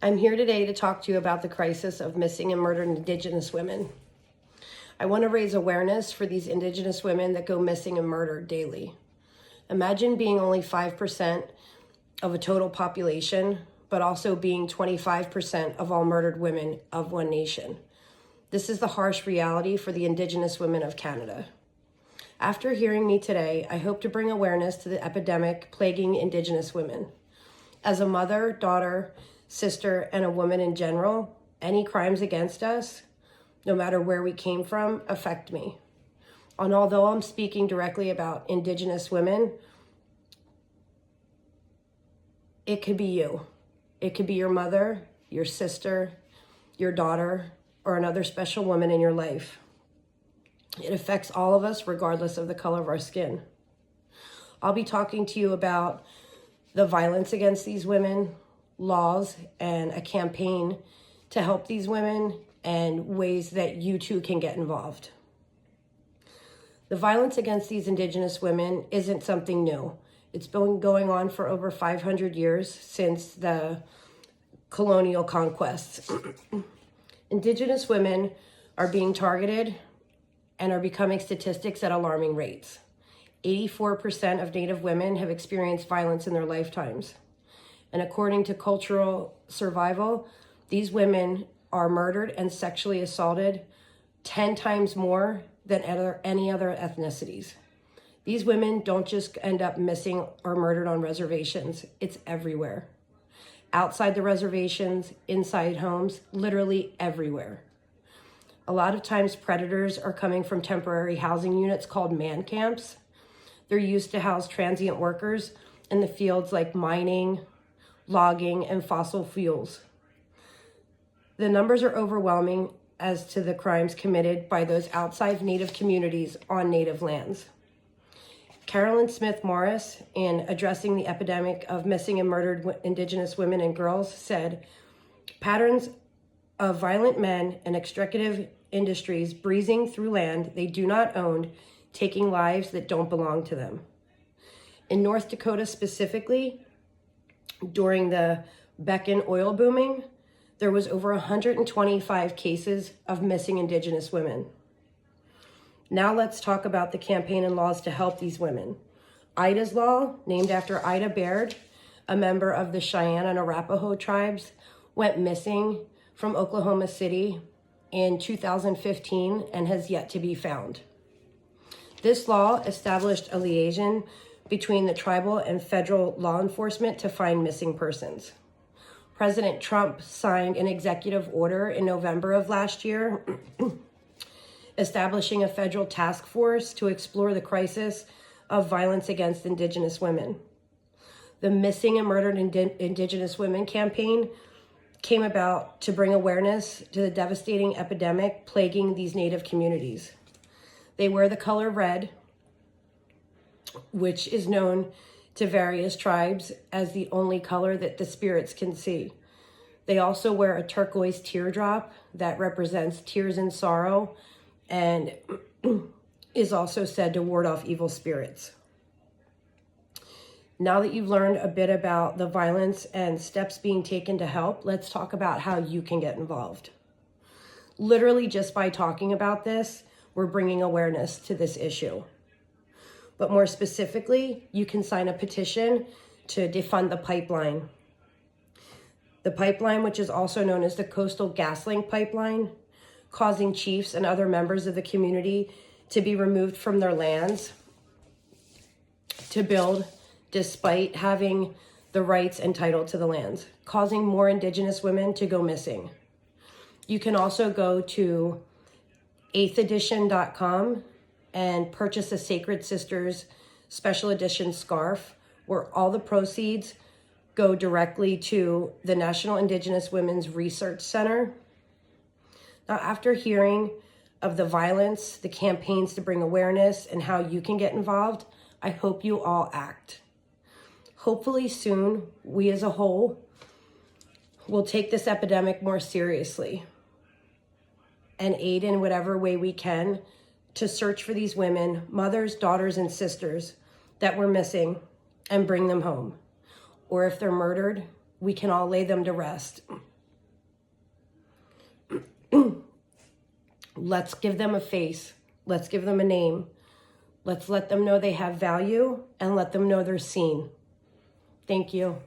I'm here today to talk to you about the crisis of missing and murdered Indigenous women. I want to raise awareness for these Indigenous women that go missing and murdered daily. Imagine being only 5% of a total population, but also being 25% of all murdered women of one nation. This is the harsh reality for the Indigenous women of Canada. After hearing me today, I hope to bring awareness to the epidemic plaguing Indigenous women. As a mother, daughter, sister, and a woman in general, any crimes against us, no matter where we came from, affect me. And although I'm speaking directly about Indigenous women, it could be you. It could be your mother, your sister, your daughter, or another special woman in your life. It affects all of us regardless of the color of our skin. I'll be talking to you about the violence against these women, laws, and a campaign to help these women and ways that you too can get involved. The violence against these Indigenous women isn't something new. It's been going on for over 500 years since the colonial conquests. Indigenous women are being targeted and are becoming statistics at alarming rates. 84% of Native women have experienced violence in their lifetimes. And according to Cultural Survival, these women are murdered and sexually assaulted 10 times more than any other ethnicities. These women don't just end up missing or murdered on reservations. It's everywhere. Outside the reservations, inside homes, literally everywhere. A lot of times predators are coming from temporary housing units called man camps. They're used to house transient workers in the fields like mining, logging, and fossil fuels. The numbers are overwhelming as to the crimes committed by those outside Native communities on Native lands. Carolyn Smith Morris, in addressing the epidemic of missing and murdered Indigenous women and girls, said, "Patterns of violent men and extractive industries breezing through land they do not own, taking lives that don't belong to them." In North Dakota specifically, during the Bakken oil booming, there was over 125 cases of missing Indigenous women. Now let's talk about the campaign and laws to help these women. Ida's Law, named after Ida Baird, a member of the Cheyenne and Arapaho tribes, went missing from Oklahoma City in 2015 and has yet to be found. This law established a liaison between the tribal and federal law enforcement to find missing persons. President Trump signed an executive order in November of last year establishing a federal task force to explore the crisis of violence against Indigenous women. The Missing and Murdered Indigenous Women campaign came about to bring awareness to the devastating epidemic plaguing these Native communities. They wear the color red, which is known to various tribes as the only color that the spirits can see. They also wear a turquoise teardrop that represents tears and sorrow and is also said to ward off evil spirits. Now that you've learned a bit about the violence and steps being taken to help, let's talk about how you can get involved. Literally, just by talking about this, we're bringing awareness to this issue. But more specifically, you can sign a petition to defund the pipeline. The pipeline, which is also known as the Coastal GasLink pipeline, causing chiefs and other members of the community to be removed from their lands to build despite having the rights and title to the lands, causing more Indigenous women to go missing. You can also go to 8thedition.com and purchase a Sacred Sisters special edition scarf where all the proceeds go directly to the National Indigenous Women's Research Center. Now, after hearing of the violence, the campaigns to bring awareness, and how you can get involved, I hope you all act. Hopefully soon, we as a whole will take this epidemic more seriously and aid in whatever way we can to search for these women, mothers, daughters, and sisters that were missing and bring them home. Or if they're murdered, we can all lay them to rest. Let's give them a face. Let's give them a name. Let's let them know they have value and let them know they're seen. Thank you.